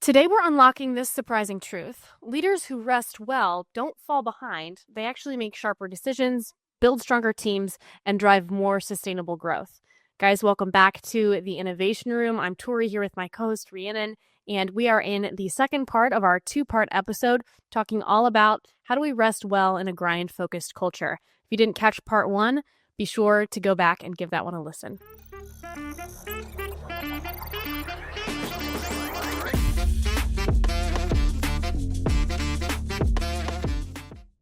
Today, we're unlocking this surprising truth. Leaders who rest well don't fall behind. They actually make sharper decisions, build stronger teams, and drive more sustainable growth. Guys, welcome back to the Innovation Room. I'm Tori here with my co-host Rhianon, and we are in the second part of our two-part episode talking all about how do we rest well in a grind-focused culture. If you didn't catch part one, be sure to go back and give that one a listen.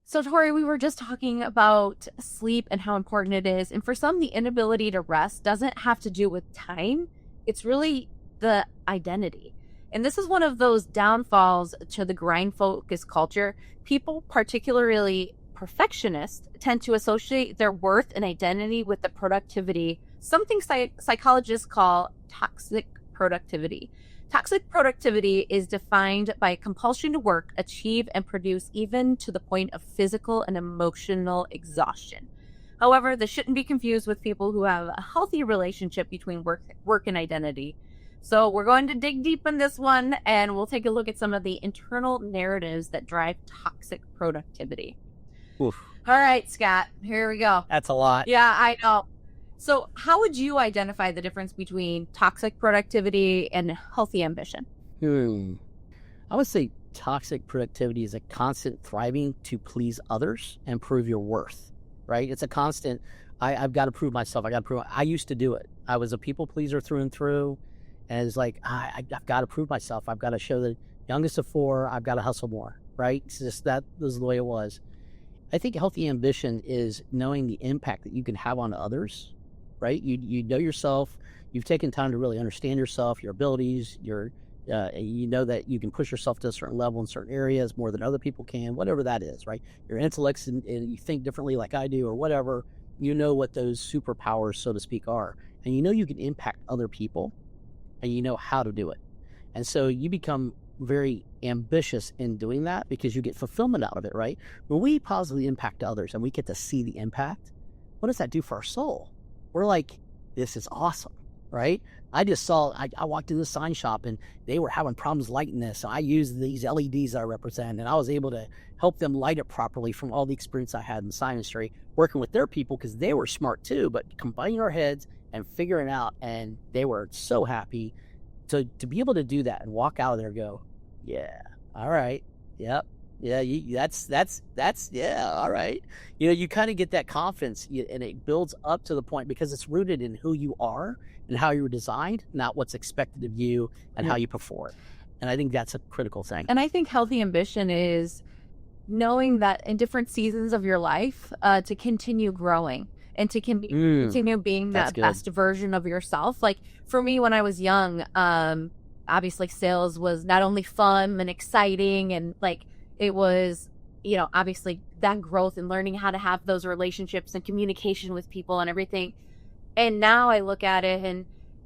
So, Tori, we were just talking about sleep and how important it is. And for some, the inability to rest doesn't have to do with time. It's really the identity. And this is one of those downfalls to the grind-focused culture. People, particularly perfectionists, tend to associate their worth and identity with the productivity, something psychologists call toxic productivity. Toxic productivity is defined by compulsion to work, achieve, and produce even to the point of physical and emotional exhaustion. However, this shouldn't be confused with people who have a healthy relationship between work and identity. So we're going to dig deep in this one, and we'll take a look at some of the internal narratives that drive toxic productivity. Oof. All right, Scott, here we go. That's a lot. Yeah, I know. So how would you identify the difference between toxic productivity and healthy ambition? I would say toxic productivity is a constant thriving to please others and prove your worth, right? It's a constant, I've got to prove myself. I used to do it. I was a people pleaser through and through. And it's like, I've got to prove myself. I've got to show the youngest of four, I've got to hustle more, right? It's just that was the way it was. I think healthy ambition is knowing the impact that you can have on others, right? You know yourself. You've taken time to really understand yourself, your abilities, you know that you can push yourself to a certain level in certain areas more than other people can, whatever that is, right? Your intellects and you think differently like I do or whatever. You know what those superpowers, so to speak, are. And you know you can impact other people and you know how to do it. And so you become very ambitious in doing that because you get fulfillment out of it, right? When we positively impact others and we get to see the impact, what does that do for our soul? We're like, this is awesome, right? I walked through the sign shop and they were having problems lighting this. So I used these LEDs that I represent and I was able to help them light it properly from all the experience I had in the sign industry, working with their people because they were smart too, but combining our heads and figuring it out. And they were so happy to be able to do that and walk out of there and go, yeah, all right, yep. Yeah, that's yeah, all right. You know, you kind of get that confidence and it builds up to the point because it's rooted in who you are and how you were designed, not what's expected of you and how you perform. And I think that's a critical thing. And I think healthy ambition is knowing that in different seasons of your life to continue growing and to continue being that best version of yourself. Like for me, when I was young, obviously sales was not only fun and exciting and like, it was, you know, obviously that growth and learning how to have those relationships and communication with people and everything. And now I look at it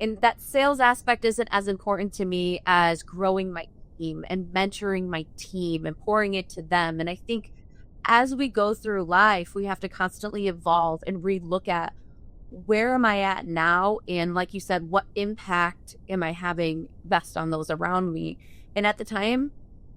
and that sales aspect isn't as important to me as growing my team and mentoring my team and pouring it to them. And I think as we go through life, we have to constantly evolve and relook at where am I at now? And like you said, what impact am I having best on those around me? And at the time,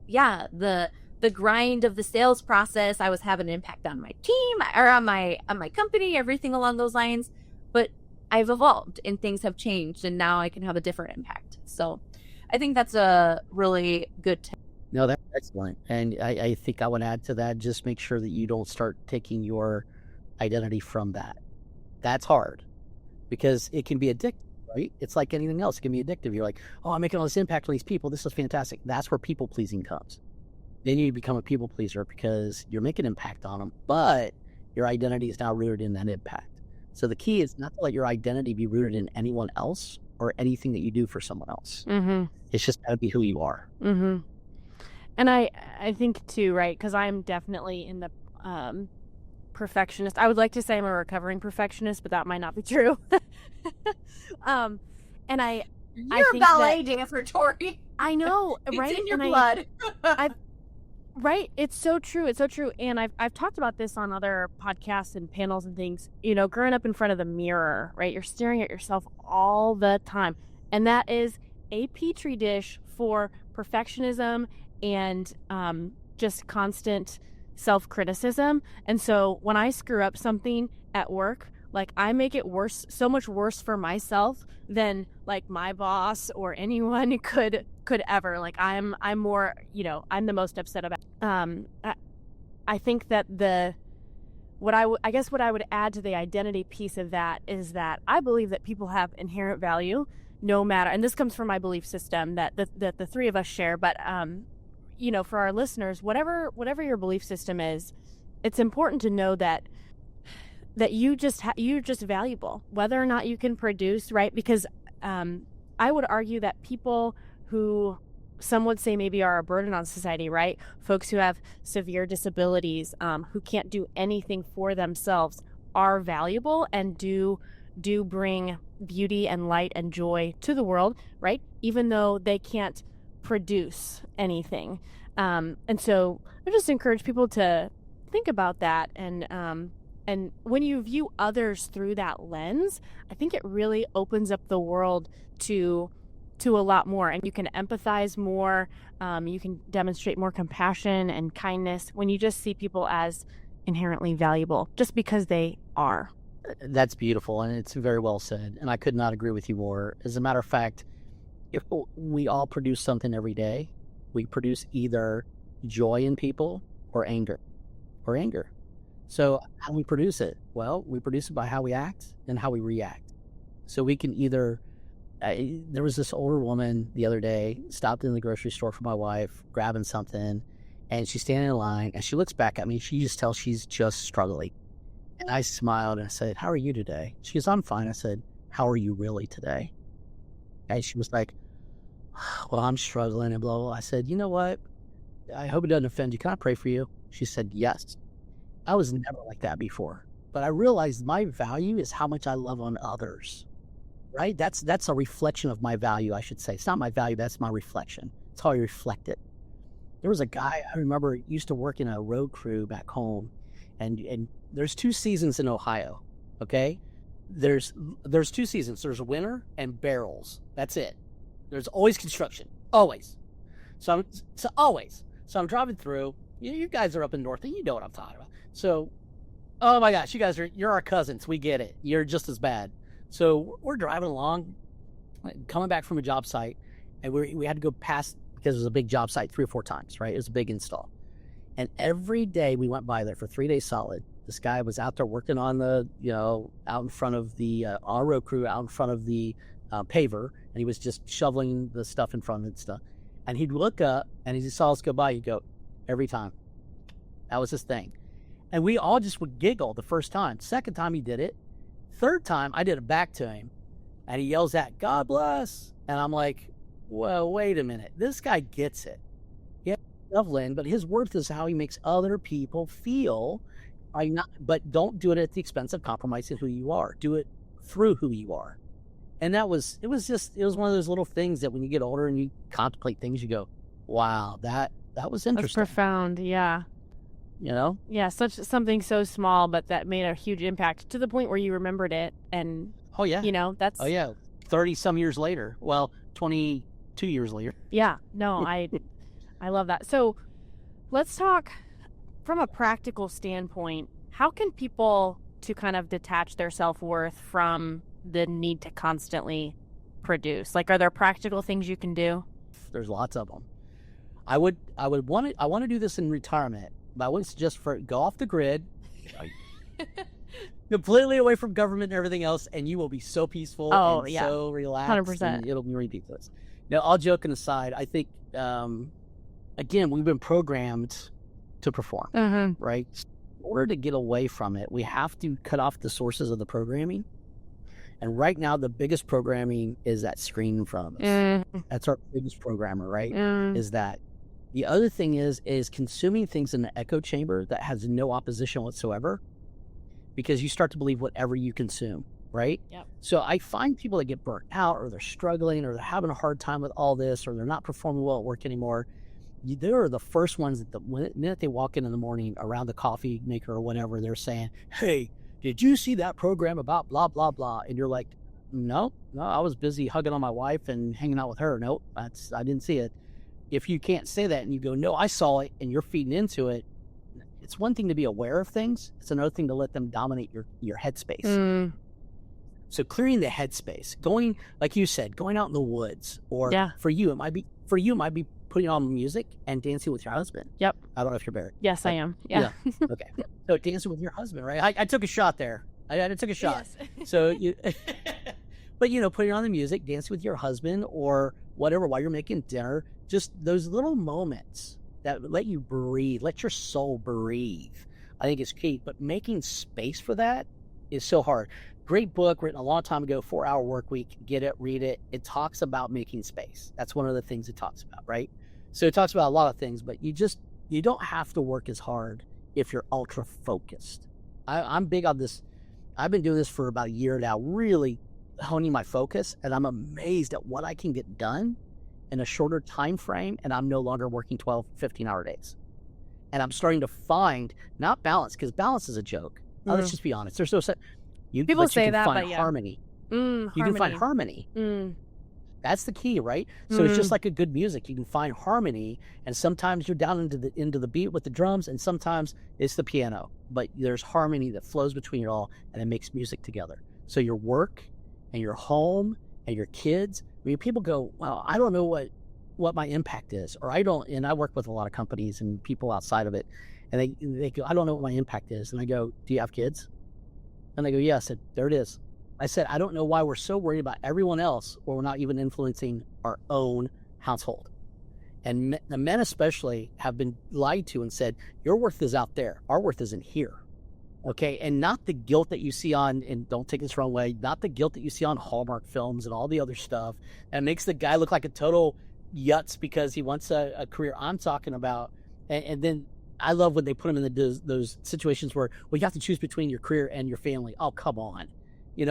yeah, the grind of the sales process, I was having an impact on my team or on my company, everything along those lines. But I've evolved and things have changed and now I can have a different impact. So I think that's a really good tip. No, that's excellent. And I think I would add to that, just make sure that you don't start taking your identity from that. That's hard because it can be addictive, right? It's like anything else. It can be addictive. You're like, oh, I'm making all this impact on these people. This is fantastic. That's where people pleasing comes. Then you become a people pleaser because you're making impact on them, but your identity is now rooted in that impact. So the key is not to let your identity be rooted in anyone else or anything that you do for someone else. Mm-hmm. It's just got to be who you are. Mm-hmm. And I think too, right, because I'm definitely in the perfectionist. I would like to say I'm a recovering perfectionist, but that might not be true. And You're a ballet dancer, Tori. I know, right? It's in your blood. Right. It's so true. It's so true. And I've talked about this on other podcasts and panels and things, you know, growing up in front of the mirror, right? You're staring at yourself all the time. And that is a petri dish for perfectionism and just constant self-criticism. And so when I screw up something at work, like I make it worse, so much worse for myself than like my boss or anyone could ever. Like I'm more, I'm the most upset about. I think that what I would add to the identity piece of that is that I believe that people have inherent value, no matter, and this comes from my belief system that the three of us share. But for our listeners, whatever your belief system is, it's important to know that you're just valuable, whether or not you can produce, right? Because I would argue that people who some would say maybe are a burden on society, right? Folks who have severe disabilities, who can't do anything for themselves, are valuable and do bring beauty and light and joy to the world, right? Even though they can't produce anything. And so I just encourage people to think about that. And when you view others through that lens, I think it really opens up the world to a lot more, and you can empathize more. You can demonstrate more compassion and kindness when you just see people as inherently valuable, just because they are. That's beautiful, and it's very well said, and I could not agree with you more. As a matter of fact, if we all produce something every day, we produce either joy in people or anger. So how do we produce it? Well, we produce it by how we act and how we react. So we can either... there was this older woman the other day, stopped in the grocery store for my wife, grabbing something, and she's standing in line, and she looks back at me. She just tells she's just struggling. And I smiled and I said, "How are you today?" She goes, "I'm fine." I said, "How are you really today?" And she was like, "Well, I'm struggling," and blah, blah, blah. I said, "You know what? I hope it doesn't offend you. Can I pray for you?" She said, "Yes." I was never like that before, but I realized my value is how much I love on others. Right? That's a reflection of my value, I should say. It's not my value, that's my reflection. It's how I reflect it. There was a guy I remember used to work in a road crew back home, and there's 2 seasons in Ohio, okay? There's 2 seasons. There's winter and barrels. That's it. There's always construction. Always. So I'm driving through. You guys are up in North, and you know what I'm talking about. So, oh my gosh, you're our cousins. We get it. You're just as bad. So we're driving along, coming back from a job site, and we had to go past, because it was a big job site 3 or 4 times, right? It was a big install. And every day we went by there for 3 days solid. This guy was out there working on the, out in front of the, our road crew, out in front of the paver, and he was just shoveling the stuff in front of it and stuff. And he'd look up, and as he saw us go by, he'd go, every time. That was his thing. And we all just would giggle the first time. Second time he did it. Third time, I did it back to him, and he yells out, "God bless." And I'm like, well, wait a minute. This guy gets it. Yeah, Dublin, but his worth is how he makes other people feel. But don't do it at the expense of compromising who you are. Do it through who you are. And it was one of those little things that when you get older and you contemplate things, you go, wow, that was interesting. That's profound, yeah. Yeah, something so small, but that made a huge impact to the point where you remembered it. And oh yeah, that's 30 some years later. Well, 22 years later. Yeah, no, I love that. So let's talk from a practical standpoint. How can people to kind of detach their self-worth from the need to constantly produce? Like, are there practical things you can do? There's lots of them. I want to do this in retirement. But I wouldn't suggest go off the grid, completely away from government and everything else, and you will be so peaceful so relaxed. 100%. And it'll be ridiculous. Now, all joking aside, I think, again, we've been programmed to perform, right? In order to get away from it, we have to cut off the sources of the programming. And right now, the biggest programming is that screen in front of us. That's our biggest programmer, right? Is that. The other thing is consuming things in the echo chamber that has no opposition whatsoever, because you start to believe whatever you consume, right? Yep. So I find people that get burnt out, or they're struggling, or they're having a hard time with all this, or they're not performing well at work anymore. They are the first ones that the minute they walk in the morning around the coffee maker or whatever, they're saying, "Hey, did you see that program about blah, blah, blah?" And you're like, no, I was busy hugging on my wife and hanging out with her. Nope, I didn't see it. if you can't say that and you go, no, I saw it, and you're feeding into it, it's one thing to be aware of things. It's another thing to let them dominate your headspace. So clearing the headspace, going, like you said, going out in the woods, or for you, it might be putting on music and dancing with your husband. Yep. I don't know if you're married. Yes, I am. Yeah. Okay. So dancing with your husband, right? I took a shot there. I took a shot. Yes. So you, but putting on the music, dancing with your husband or whatever while you're making dinner, just those little moments that let you breathe, let your soul breathe, I think is key. But making space for that is so hard. Great book written a long time ago, 4 Hour Work Week. Get it, read it. It talks about making space. That's one of the things it talks about, right? So it talks about a lot of things, but you don't have to work as hard if you're ultra focused. I'm big on this. I've been doing this for about a year now, really honing my focus, and I'm amazed at what I can get done in a shorter time frame, and I'm no longer working 12, 15-hour days. And I'm starting to find, not balance, because balance is a joke. Let's just be honest. There's no people say that, but harmony. You can find harmony. That's the key, right? So it's just like a good music. You can find harmony, and sometimes you're down into the beat with the drums, and sometimes it's the piano. But there's harmony that flows between it all, and it makes music together. So your work and your home and your kids. I mean, people go, well, I don't know what my impact is, or I don't. And I work with a lot of companies and people outside of it, and they go, I don't know what my impact is. And I go, do you have kids? And they go, yeah. I said, there it is. I said, I don't know why we're so worried about everyone else or we're not even influencing our own household. And the men especially have been lied to and said, your worth is out there. Our worth isn't here. Okay. And not the guilt that you see on, and don't take this the wrong way, not the guilt that you see on Hallmark films and all the other stuff that makes the guy look like a total yutz because he wants a career. I'm talking about, and then I love when they put him in those situations where, well, you have to choose between your career and your family. Oh, come on.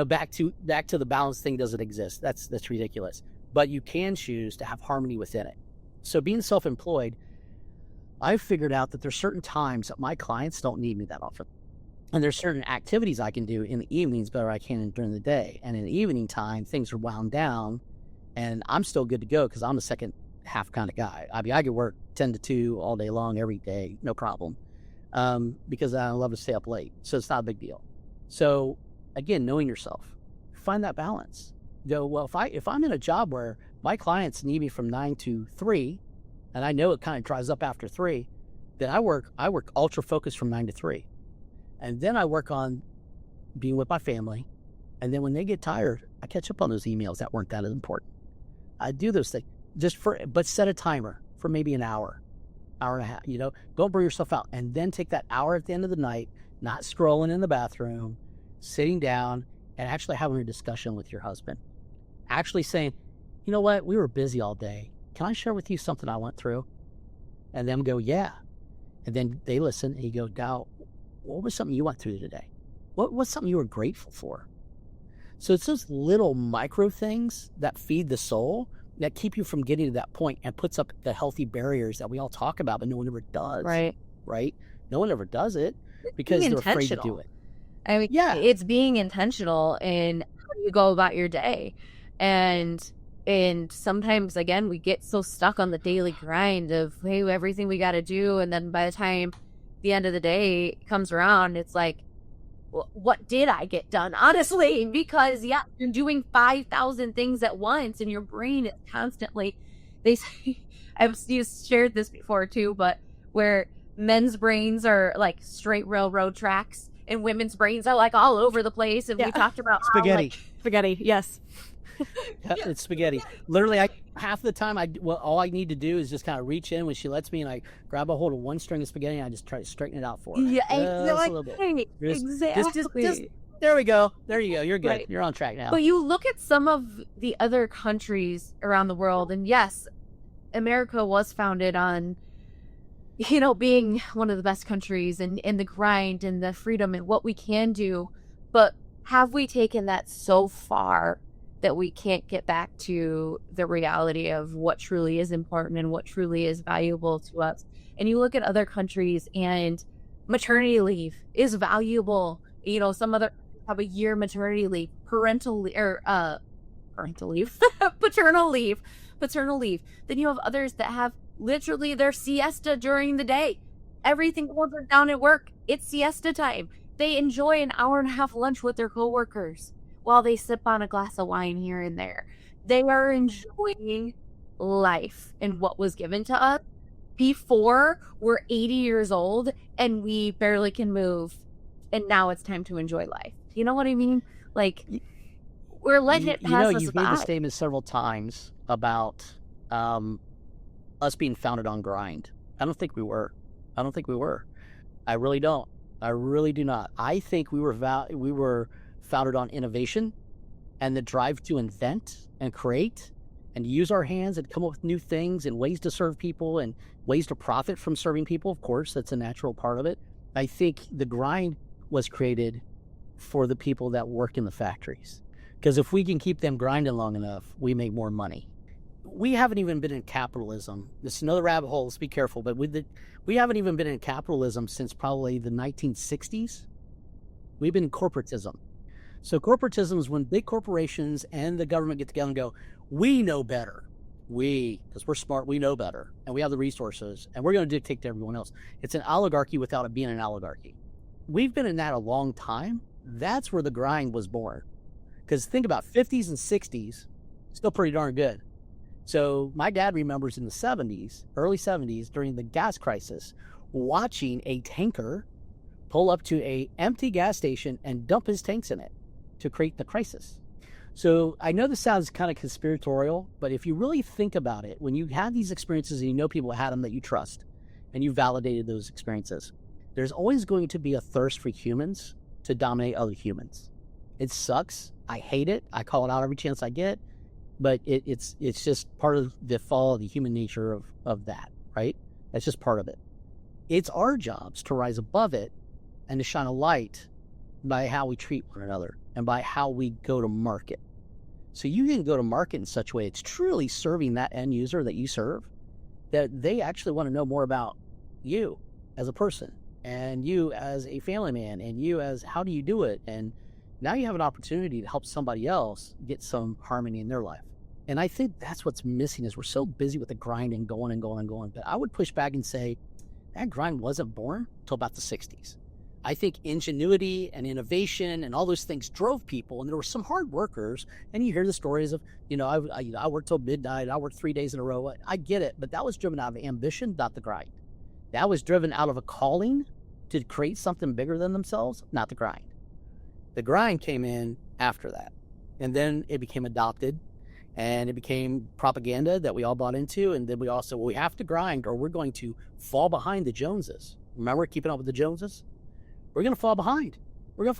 Back to the balance thing doesn't exist. That's ridiculous. But you can choose to have harmony within it. So being self-employed, I've figured out that there's certain times that my clients don't need me that often. And there's certain activities I can do in the evenings better I can during the day. And in the evening time, things are wound down and I'm still good to go because I'm the second half kind of guy. I mean, I could work 10 to 2 all day long, every day, no problem. Because I love to stay up late. So it's not a big deal. So again, knowing yourself, find that balance. Go, well, if I'm in a job where my clients need me from 9 to 3, and I know it kind of dries up after 3, then I work ultra focused from 9 to 3. And then I work on being with my family. And then when they get tired, I catch up on those emails that weren't that important. I do those things but set a timer for maybe an hour and a half, don't burn yourself out. And then take that hour at the end of the night, not scrolling in the bathroom, sitting down and actually having a discussion with your husband. Actually saying, you know what, we were busy all day. Can I share with you something I went through? And them go, yeah. And then they listen and you go, Gal, what was something you went through today? What's something you were grateful for? So it's those little micro things that feed the soul that keep you from getting to that point and puts up the healthy barriers that we all talk about, but no one ever does. Right? No one ever does it because they're afraid to do it. I mean, it's being intentional in how you go about your day. And sometimes, again, we get so stuck on the daily grind of, hey, everything we got to do. And then by the time the end of the day comes around, it's like, well, what did I get done? Honestly, because, you're doing 5,000 things at once and your brain is constantly, they say, I've shared this before too, but where men's brains are like straight railroad tracks and women's brains are like all over the place. And we talked about spaghetti. Spaghetti, yes. It's spaghetti. Literally, half the time, all I need to do is just kind of reach in when she lets me, and I grab a hold of one string of spaghetti, and I just try to straighten it out for her. Yeah, a little bit. Exactly. Just, there we go. There you go. You're good. Right. You're on track now. But you look at some of the other countries around the world, and yes, America was founded on, being one of the best countries and the grind and the freedom and what we can do. But have we taken that so far that we can't get back to the reality of what truly is important and what truly is valuable to us? And you look at other countries and maternity leave is valuable. Some other have a year maternity leave, paternal leave. Then you have others that have literally their siesta during the day. Everything goes down at work. It's siesta time. They enjoy an hour and a half lunch with their coworkers while they sip on a glass of wine here and there. They are enjoying life and what was given to us before we're 80 years old and we barely can move, and now it's time to enjoy life. You know what I mean? Like, we're letting it pass us you've by. made the statement several times about us being founded on grind. I don't think we were. I really don't. I really do not. I think we were founded on innovation and the drive to invent and create and use our hands and come up with new things and ways to serve people and ways to profit from serving people. Of course, that's a natural part of it. I think the grind was created for the people that work in the factories. Because if we can keep them grinding long enough, we make more money. We haven't even been in capitalism. This is another rabbit hole, let's be careful, but we haven't even been in capitalism since probably the 1960s. We've been in corporatism. So corporatism is when big corporations and the government get together and go, we know better. Because we're smart, we know better. And we have the resources, and we're going to dictate to everyone else. It's an oligarchy without it being an oligarchy. We've been in that a long time. That's where the grind was born. Because think about 50s and 60s, still pretty darn good. So my dad remembers in the 70s, early 70s, during the gas crisis, watching a tanker pull up to a empty gas station and dump his tanks in it to create the crisis. So I know this sounds kind of conspiratorial, but if you really think about it, when you have these experiences and you know people had them that you trust, and you validated those experiences, there's always going to be a thirst for humans to dominate other humans. It sucks. I hate it. I call it out every chance I get. But it's just part of the fall of the human nature of that, right? That's just part of it. It's our jobs to rise above it and to shine a light by how we treat one another and by how we go to market. So you can go to market in such a way it's truly serving that end user that you serve, that they actually want to know more about you as a person and you as a family man and you as how do you do it. And now you have an opportunity to help somebody else get some harmony in their life. And I think that's what's missing is we're so busy with the grind and going and going and going. But I would push back and say that grind wasn't born until about the 60s. I think ingenuity and innovation and all those things drove people. And there were some hard workers. And you hear the stories of, I worked till midnight. I worked 3 days in a row. I get it. But that was driven out of ambition, not the grind. That was driven out of a calling to create something bigger than themselves, not the grind. The grind came in after that. And then it became adopted. And it became propaganda that we all bought into. And then we have to grind or we're going to fall behind the Joneses. Remember keeping up with the Joneses? We're going to fall behind. Well,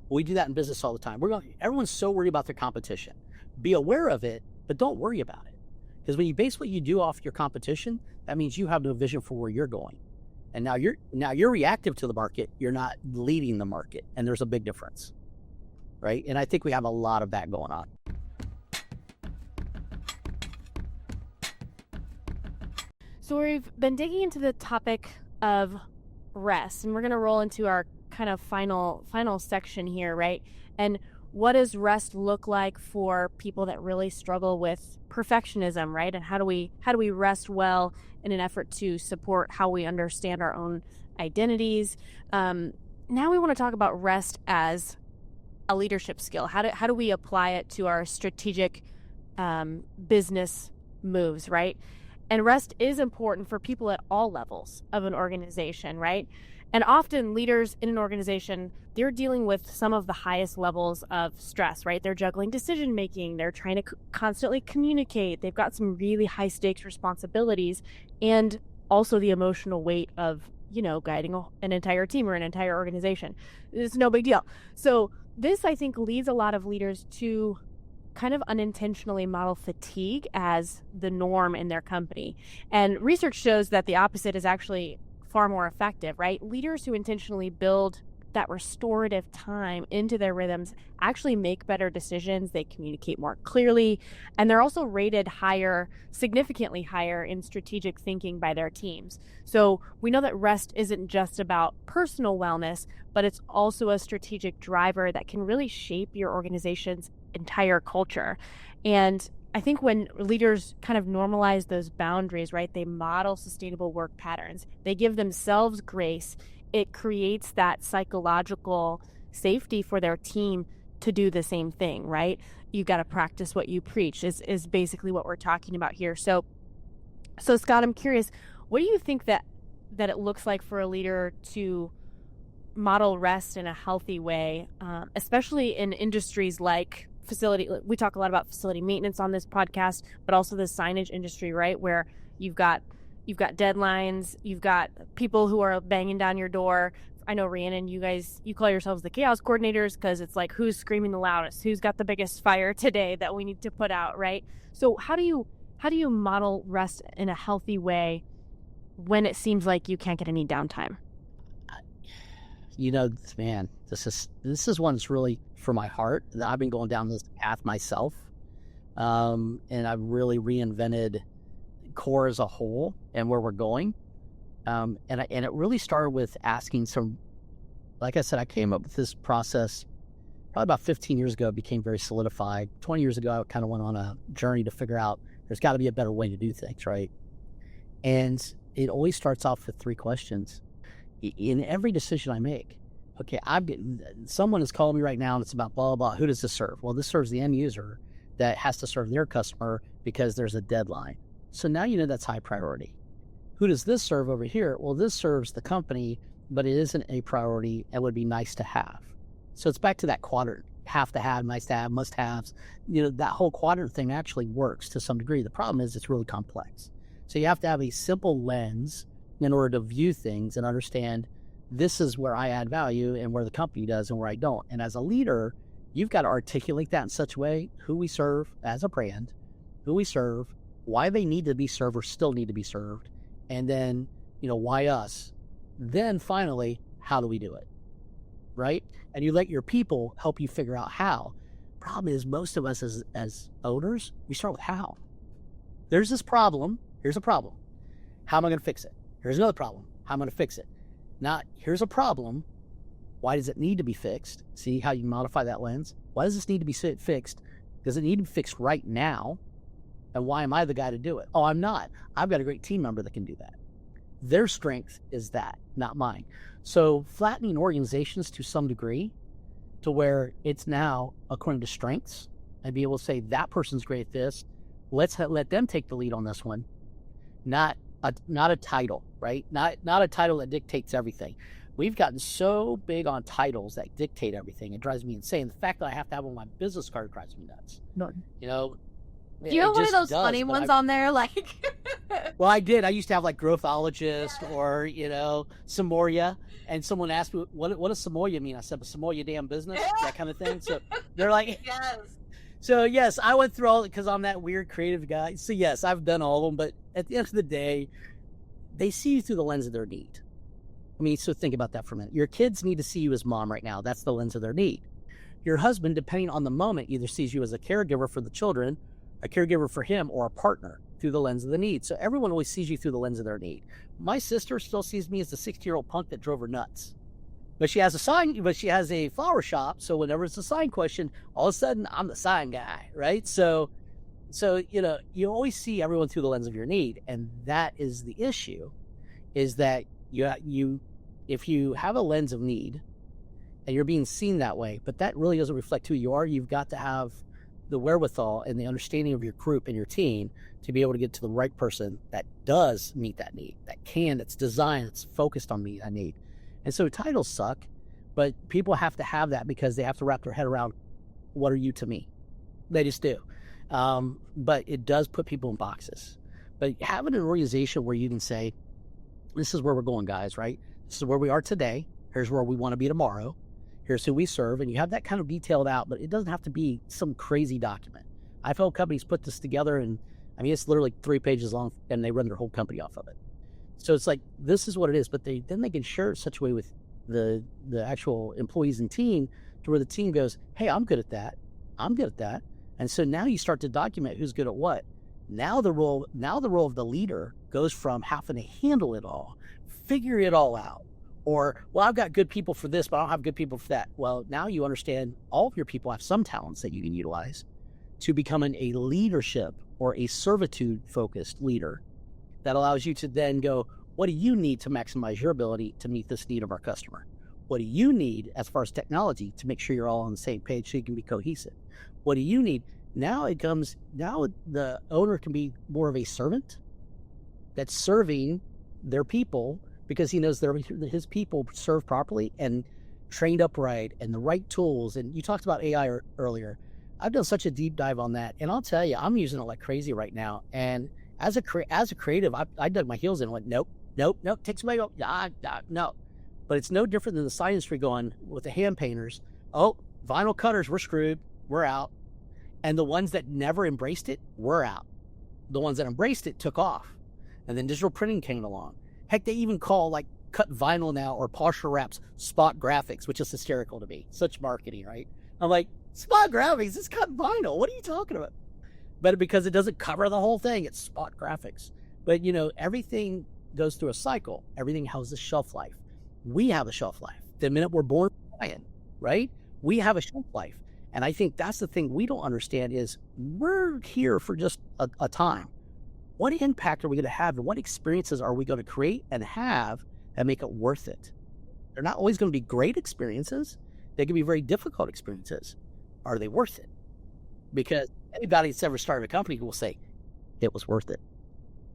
we do that in business all the time. Everyone's so worried about their competition. Be aware of it, but don't worry about it. Because when you base what you do off your competition, that means you have no vision for where you're going. And now you're reactive to the market. You're not leading the market. And there's a big difference, right? And I think we have a lot of that going on. So we've been digging into the topic of rest, and we're going to roll into our kind of final section here, right? And what does rest look like for people that really struggle with perfectionism, right? And how do we rest well in an effort to support how we understand our own identities? Now we want to talk about rest as a leadership skill. How do we apply it to our strategic business moves, right? And rest is important for people at all levels of an organization, right? And often leaders in an organization, they're dealing with some of the highest levels of stress, right? They're juggling decision making. They're trying to constantly communicate. They've got some really high stakes responsibilities and also the emotional weight of, guiding an entire team or an entire organization. It's no big deal. So this, I think, leads a lot of leaders to kind of unintentionally model fatigue as the norm in their company. And research shows that the opposite is actually far more effective, right? Leaders who intentionally build that restorative time into their rhythms actually make better decisions. They communicate more clearly, and they're also rated higher, significantly higher in strategic thinking by their teams. So we know that rest isn't just about personal wellness, but it's also a strategic driver that can really shape your organization's entire culture. And I think when leaders kind of normalize those boundaries, right, they model sustainable work patterns, they give themselves grace, it creates that psychological safety for their team to do the same thing, right? You got to practice what you preach is basically what we're talking about here. So Scott, I'm curious, what do you think that it looks like for a leader to model rest in a healthy way, especially in industries like facility? We talk a lot about facility maintenance on this podcast, but also the signage industry, right? Where you've got deadlines, you've got people who are banging down your door. I know, Rhianon, you call yourselves the chaos coordinators because it's like, who's screaming the loudest? Who's got the biggest fire today that we need to put out, right? So how do you model rest in a healthy way when it seems like you can't get any downtime? Man, this is one that's really for my heart. I've been going down this path myself, and I've really reinvented Kōr as a whole and where we're going. And it really started with asking some, like I said, I came up with this process probably about 15 years ago. It became very solidified. 20 years ago, I kind of went on a journey to figure out there's got to be a better way to do things, right? And it always starts off with 3 questions. In every decision I make, okay, someone is calling me right now and it's about blah, blah, blah. Who does this serve? Well, this serves the end user that has to serve their customer because there's a deadline. So now that's high priority. Who does this serve over here? Well, this serves the company, but it isn't a priority and would be nice to have. So it's back to that quadrant, have to have, nice to have, must haves. That whole quadrant thing actually works to some degree. The problem is it's really complex. So you have to have a simple lens in order to view things and understand this is where I add value and where the company does and where I don't. And as a leader, you've got to articulate that in such a way, who we serve as a brand, who we serve, why they need to be served or still need to be served, and then, why us? Then finally, how do we do it? Right? And you let your people help you figure out how. Problem is, most of us as owners, we start with how. There's this problem. Here's a problem. How am I going to fix it? Here's another problem. How am I going to fix it? Not, here's a problem. Why does it need to be fixed? See how you modify that lens? Why does this need to be fixed? Does it need to be fixed right now? And why am I the guy to do it? Oh, I'm not. I've got a great team member that can do that. Their strength is that, not mine. So flattening organizations to some degree to where it's now according to strengths and be able to say that person's great at this. Let's let them take the lead on this one. Not a title, right? Not a title that dictates everything. We've gotten so big on titles that dictate everything. It drives me insane. The fact that I have to have on my business card drives me nuts. No. Do you have one of those funny ones on there? Like, well, I did. I used to have like growthologist or, Samoria. And someone asked me, what does Samoria mean? I said, but Samoria damn business, that kind of thing. So they're like, yes. So yes, I went through all it because I'm that weird creative guy. So yes, I've done all of them. But at the end of the day, they see you through the lens of their need. I mean, so think about that for a minute. Your kids need to see you as mom right now. That's the lens of their need. Your husband, depending on the moment, either sees you as a caregiver for the children, a caregiver for him, or a partner through the lens of the need. So everyone always sees you through the lens of their need. My sister still sees me as the 60-year-old punk that drove her nuts. But she has a flower shop. So whenever it's a sign question, all of a sudden I'm the sign guy, right? So you always see everyone through the lens of your need. And that is the issue, is that if you have a lens of need and you're being seen that way, but that really doesn't reflect who you are, you've got to have the wherewithal and the understanding of your group and your team to be able to get to the right person that does meet that need, that's designed, that's focused on meeting that need. And so titles suck, but people have to have that because they have to wrap their head around, what are you to me? They just do. But it does put people in boxes. But having an organization where you can say, this is where we're going, guys, right? This is where we are today. Here's where we want to be tomorrow. Here's who we serve. And you have that kind of detailed out, but it doesn't have to be some crazy document. I've helped companies put this together, and I mean, it's literally 3 pages long, and they run their whole company off of it. So it's like, this is what it is, but then they can share it such a way with the actual employees and team to where the team goes, hey, I'm good at that. I'm good at that. And so now you start to document who's good at what. Now the role of the leader goes from having to handle it all, figure it all out, or, well, I've got good people for this, but I don't have good people for that. Well, now you understand all of your people have some talents that you can utilize to becoming a leadership or a servitude-focused leader that allows you to then go, what do you need to maximize your ability to meet this need of our customer? What do you need as far as technology to make sure you're all on the same page so you can be cohesive? What do you need? Now the owner can be more of a servant that's serving their people because he knows his people serve properly and trained up right and the right tools. And you talked about AI earlier. I've done such a deep dive on that. And I'll tell you, I'm using it like crazy right now. And as a creative, I dug my heels in and went, nope, take somebody go, no. But it's no different than the science industry going with the hand painters. Oh, vinyl cutters, we're screwed. We're out. And the ones that never embraced it, were out. The ones that embraced it took off. And then digital printing came along. Heck, they even call like cut vinyl now or partial wraps spot graphics, which is hysterical to me. Such marketing, right? I'm like, spot graphics, it's cut vinyl. What are you talking about? But because it doesn't cover the whole thing, it's spot graphics. But everything goes through a cycle. Everything has a shelf life. We have a shelf life. The minute we're born, right? We have a shelf life. And I think that's the thing we don't understand is we're here for just a time. What impact are we going to have and what experiences are we going to create and have that make it worth it? They're not always going to be great experiences. They can be very difficult experiences. Are they worth it? Because anybody that's ever started a company will say, it was worth it.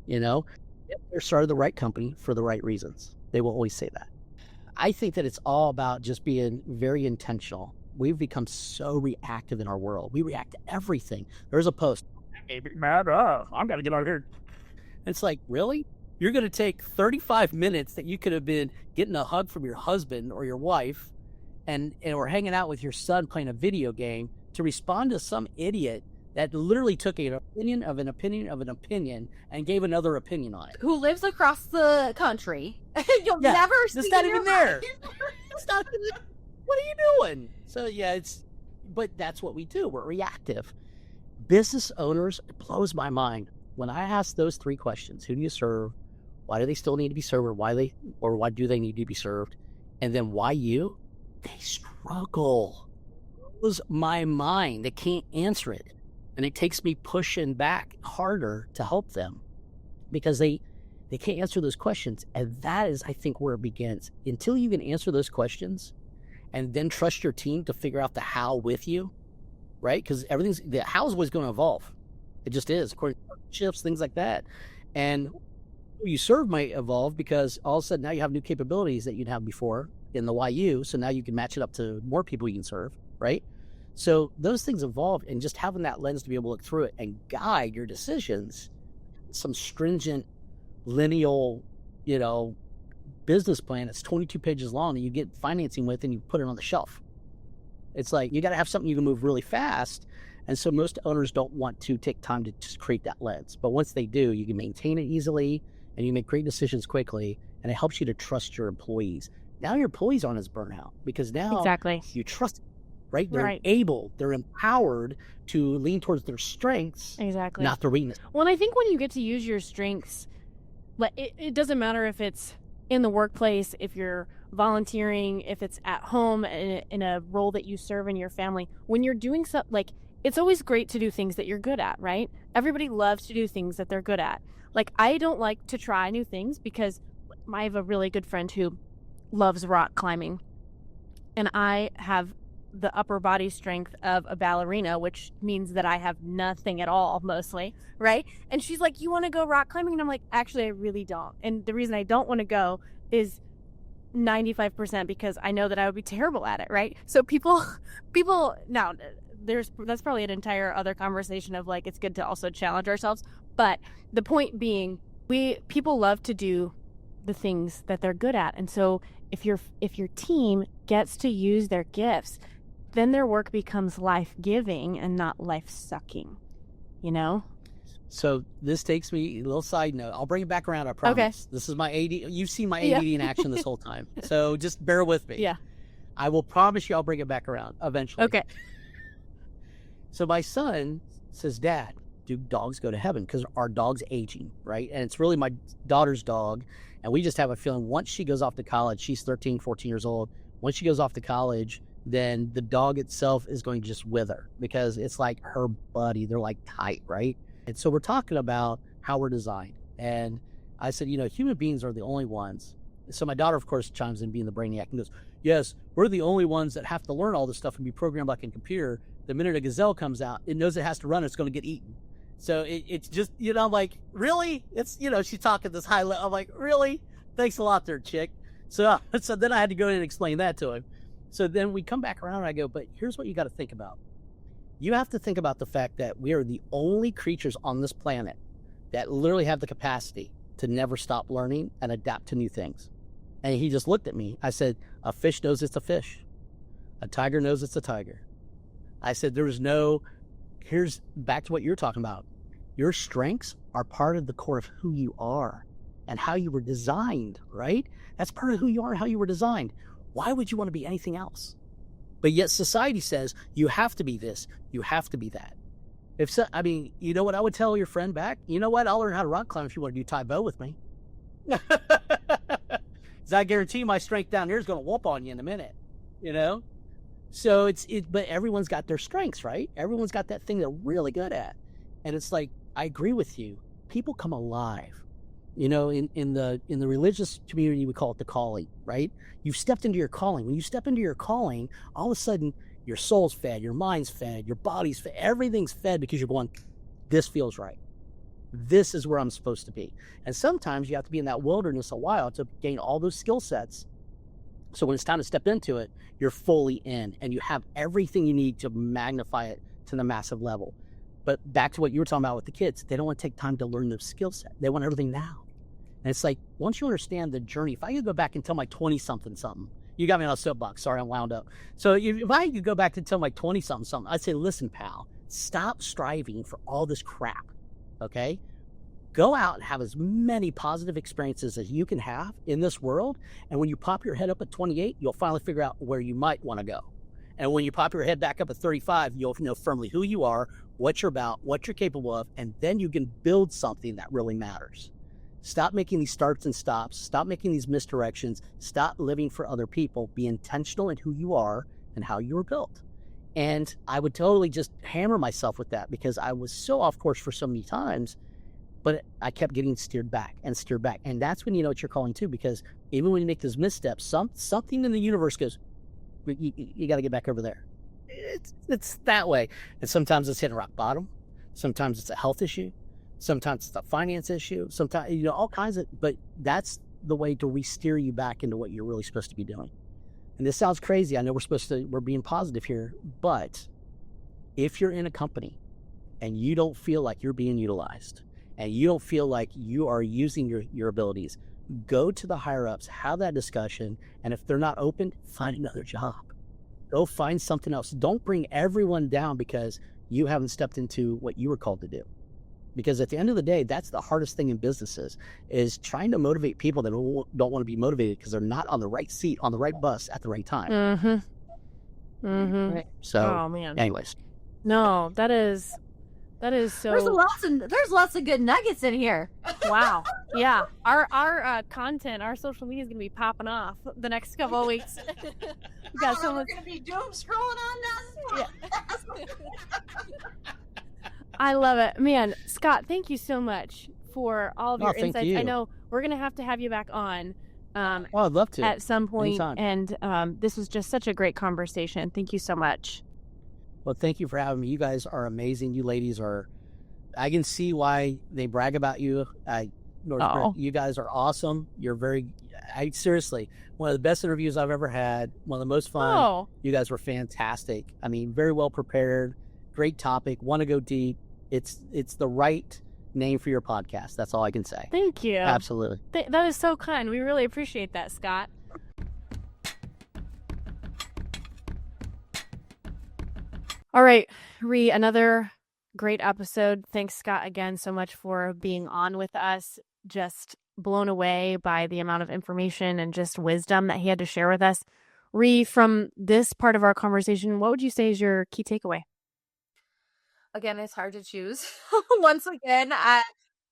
If they're started the right company for the right reasons. They will always say that. I think that it's all about just being very intentional. We've become so reactive in our world. We react to everything. There's a post. I'm got to get out of here. It's like, really? You're going to take 35 minutes that you could have been getting a hug from your husband or your wife or hanging out with your son playing a video game to respond to some idiot that literally took an opinion of an opinion of an opinion and gave another opinion on it. Who lives across the country. You'll never see it's not even there. It's not. What are you doing? So but that's what we do. We're reactive. Business owners, it blows my mind when I ask those three questions: who do you serve? Why do they still need to be served? Why do they need to be served? And then why you? They struggle. It blows my mind. They can't answer it. And it takes me pushing back harder to help them because they can't answer those questions. And that is, I think, where it begins. Until you can answer those questions and then trust your team to figure out the how with you, right? Because the how is always going to evolve. It just is, according to partnerships, things like that. And who you serve might evolve because all of a sudden now you have new capabilities that you didn't have before in the YU. So now you can match it up to more people you can serve, right? So those things evolve, and just having that lens to be able to look through it and guide your decisions, some stringent lineal, business plan that's 22 pages long that you get financing with and you put it on the shelf. It's like you got to have something you can move really fast. And so most owners don't want to take time to just create that lens. But once they do, you can maintain it easily and you make great decisions quickly, and it helps you to trust your employees. Now your employees aren't as burnout because now you trust them. Right? They're empowered to lean towards their strengths, exactly, not their weakness. Well, and I think when you get to use your strengths, it doesn't matter if it's in the workplace, if you're volunteering, if it's at home in a role that you serve in your family. When you're doing something, it's always great to do things that you're good at, right? Everybody loves to do things that they're good at. I don't like to try new things because I have a really good friend who loves rock climbing, and I have the upper body strength of a ballerina, which means that I have nothing at all, mostly, right? And she's like, you want to go rock climbing? And I'm like, actually, I really don't. And the reason I don't want to go is 95% because I know that I would be terrible at it, right? So people now, that's probably an entire other conversation of it's good to also challenge ourselves. But the point being, people love to do the things that they're good at. And so if your team gets to use their gifts, then their work becomes life-giving and not life-sucking, So this takes me a little side note. I'll bring it back around, I promise. Okay. This is my AD. You've seen my ADD in action this whole time. So just bear with me. Yeah. I will promise you I'll bring it back around eventually. Okay. So my son says, Dad, do dogs go to heaven? Because our dog's aging, right? And it's really my daughter's dog. And we just have a feeling once she goes off to college, she's 13, 14 years old. Once she goes off to college, then the dog itself is going to just wither because it's like her buddy. They're like tight, right? And so we're talking about how we're designed. And I said, human beings are the only ones. So my daughter, of course, chimes in being the brainiac and goes, yes, we're the only ones that have to learn all this stuff and be programmed like a computer. The minute a gazelle comes out, it knows it has to run, it's going to get eaten. So it's just, I'm like, really? It's, she's talking this high level. I'm like, really? Thanks a lot there, chick. So then I had to go in and explain that to him. So then we come back around and I go, but here's what you got to think about. You have to think about the fact that we are the only creatures on this planet that literally have the capacity to never stop learning and adapt to new things. And he just looked at me. I said, a fish knows it's a fish. A tiger knows it's a tiger. I said, here's back to what you're talking about. Your strengths are part of the core of who you are and how you were designed, right? That's part of who you are and how you were designed. Why would you want to be anything else? But yet society says you have to be this, you have to be that. You know what I would tell your friend back? You know what? I'll learn how to rock climb if you want to do Tai Bo with me. Because I guarantee my strength down here is going to whoop on you in a minute, So but everyone's got their strengths, right? Everyone's got that thing they're really good at. And it's like, I agree with you. People come alive. In the religious community, we call it the calling, right? You've stepped into your calling. When you step into your calling, all of a sudden your soul's fed, your mind's fed, your body's fed, everything's fed because you're going, this feels right. This is where I'm supposed to be. And sometimes you have to be in that wilderness a while to gain all those skill sets. So when it's time to step into it, you're fully in and you have everything you need to magnify it to the massive level. But back to what you were talking about with the kids, they don't want to take time to learn the skill set. They want everything now. And it's like, once you understand the journey, if I could go back and tell my 20-something, you got me on a soapbox. Sorry, I'm wound up. So if I could go back and tell my 20-something, I'd say, listen, pal, stop striving for all this crap, okay? Go out and have as many positive experiences as you can have in this world. And when you pop your head up at 28, you'll finally figure out where you might want to go. And when you pop your head back up at 35, you'll know firmly who you are, what you're about, what you're capable of, and then you can build something that really matters. Stop making these starts and stops. Stop making these misdirections. Stop living for other people. Be intentional in who you are and how you were built. And I would totally just hammer myself with that because I was so off course for so many times, but I kept getting steered back. And that's when you know what you're calling to, because even when you make those missteps, something in the universe goes, you got to get back over there. It's that way. And sometimes it's hitting rock bottom. Sometimes it's a health issue. Sometimes it's a finance issue. Sometimes, all kinds of, but that's the way to re-steer you back into what you're really supposed to be doing. And this sounds crazy. I know we're being positive here, but if you're in a company and you don't feel like you're being utilized and you don't feel like you are using your abilities, go to the higher ups, have that discussion. And if they're not open, find another job. Go find something else. Don't bring everyone down because you haven't stepped into what you were called to do. Because at the end of the day, that's the hardest thing in businesses, is trying to motivate people that don't want to be motivated because they're not on the right seat, on the right bus at the right time. Mm-hmm. Mm-hmm. Right? So, oh, man. Anyways. No, that is so. There's lots of good nuggets in here. Wow. Yeah. Our content, our social media is going to be popping off the next couple of weeks. We got we're going to be doom scrolling on this. Yeah. I love it. Man, Scott, thank you so much for all of your insights. I know we're going to have you back on. I'd love to. At some point. Anytime. And this was just such a great conversation. Thank you so much. Well, thank you for having me. You guys are amazing. You ladies I can see why they brag about you. You guys are awesome. You're seriously, one of the best interviews I've ever had. One of the most fun. Oh. You guys were fantastic. I mean, very well prepared. Great topic. Want to go deep. It's the right name for your podcast. That's all I can say. Thank you. Absolutely. That is so kind. We really appreciate that, Scott. All right, Rhi, another great episode. Thanks, Scott, again so much for being on with us. Just blown away by the amount of information and just wisdom that he had to share with us. Rhi, from this part of our conversation, what would you say is your key takeaway? Again, it's hard to choose. Once again,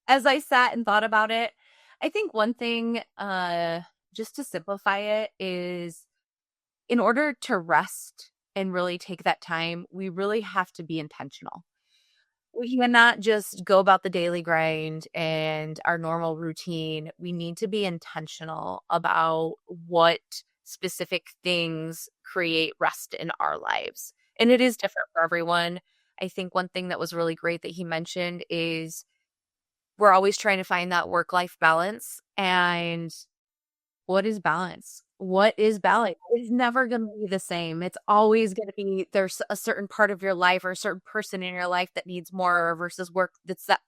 as I sat and thought about it, I think one thing, just to simplify it, is in order to rest and really take that time, we really have to be intentional. We cannot just go about the daily grind and our normal routine. We need to be intentional about what specific things create rest in our lives. And it is different for everyone. I think one thing that was really great that he mentioned is we're always trying to find that work-life balance. And what is balance? What is balance? It's never going to be the same. It's always going to be, there's a certain part of your life or a certain person in your life that needs more versus work. That's that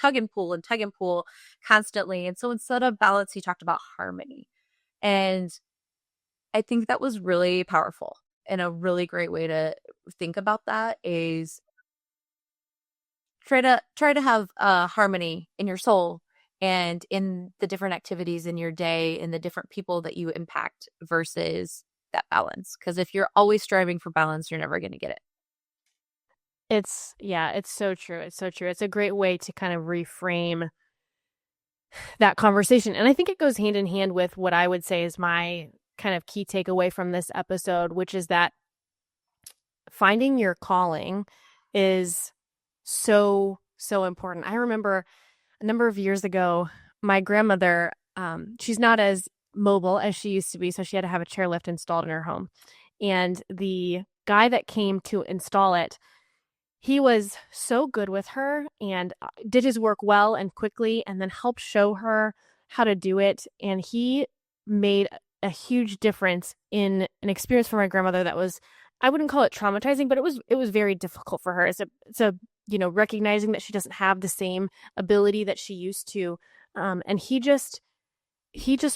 tug and pull constantly. And so instead of balance, he talked about harmony. And I think that was really powerful. And a really great way to think about that is try to have harmony in your soul and in the different activities in your day and the different people that you impact versus that balance. Because if you're always striving for balance, you're never going to get it. It's so true. It's so true. It's a great way to kind of reframe that conversation. And I think it goes hand in hand with what I would say is my kind of key takeaway from this episode, which is that finding your calling is so important. I remember a number of years ago, my grandmother, she's not as mobile as she used to be, so she had to have a chairlift installed in her home. And the guy that came to install it, he was so good with her and did his work well and quickly, and then helped show her how to do it. And he made a huge difference in an experience for my grandmother that was, I wouldn't call it traumatizing, but it was very difficult for her. It's a recognizing that she doesn't have the same ability that she used to. And he just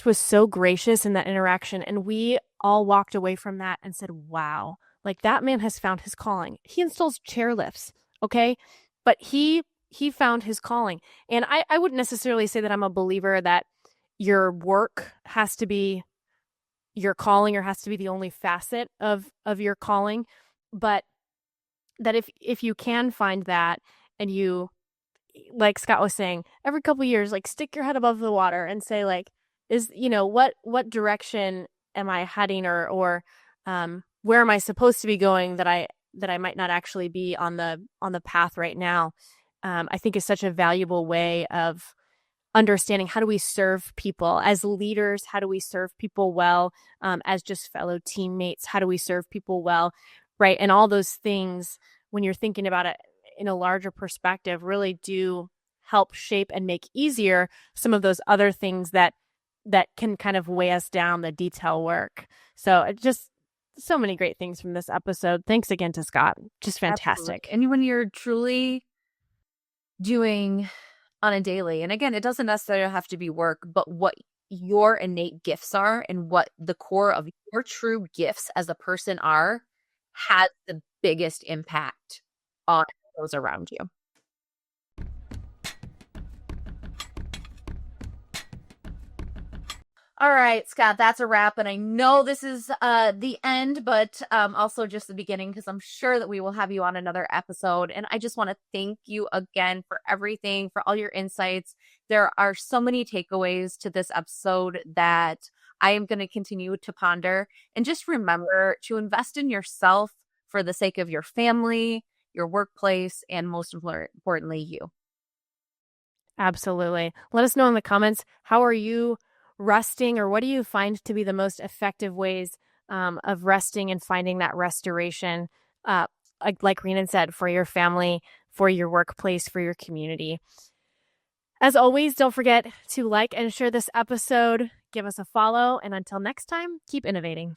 was so gracious in that interaction. And we all walked away from that and said, wow, like that man has found his calling. He installs chairlifts. Okay. But he found his calling. And I wouldn't necessarily say that I'm a believer that your work has to be your calling or has to be the only facet of your calling, but that if you can find that, and you, like Scott was saying, every couple of years, like stick your head above the water and say, like, is, what direction am I heading, or where am I supposed to be going that I might not actually be on the path right now. I think is such a valuable way of understanding how do we serve people as leaders, how do we serve people well, as just fellow teammates, how do we serve people well, right? And all those things, when you're thinking about it in a larger perspective, really do help shape and make easier some of those other things that can kind of weigh us down, the detail work. So it just so many great things from this episode. Thanks again to Scott. Just fantastic. Absolutely. And when you're truly doing on a daily, and again, it doesn't necessarily have to be work, but what your innate gifts are and what the core of your true gifts as a person are has the biggest impact on those around you. All right, Scott, that's a wrap. And I know this is the end, but also just the beginning, because I'm sure that we will have you on another episode. And I just want to thank you again for everything, for all your insights. There are so many takeaways to this episode that I am going to continue to ponder. And just remember to invest in yourself for the sake of your family, your workplace, and most importantly, you. Absolutely. Let us know in the comments, how are you resting, or what do you find to be the most effective ways of resting and finding that restoration, like Rhianon said, for your family, for your workplace, for your community. As always, don't forget to like and share this episode, give us a follow, and until next time, keep innovating.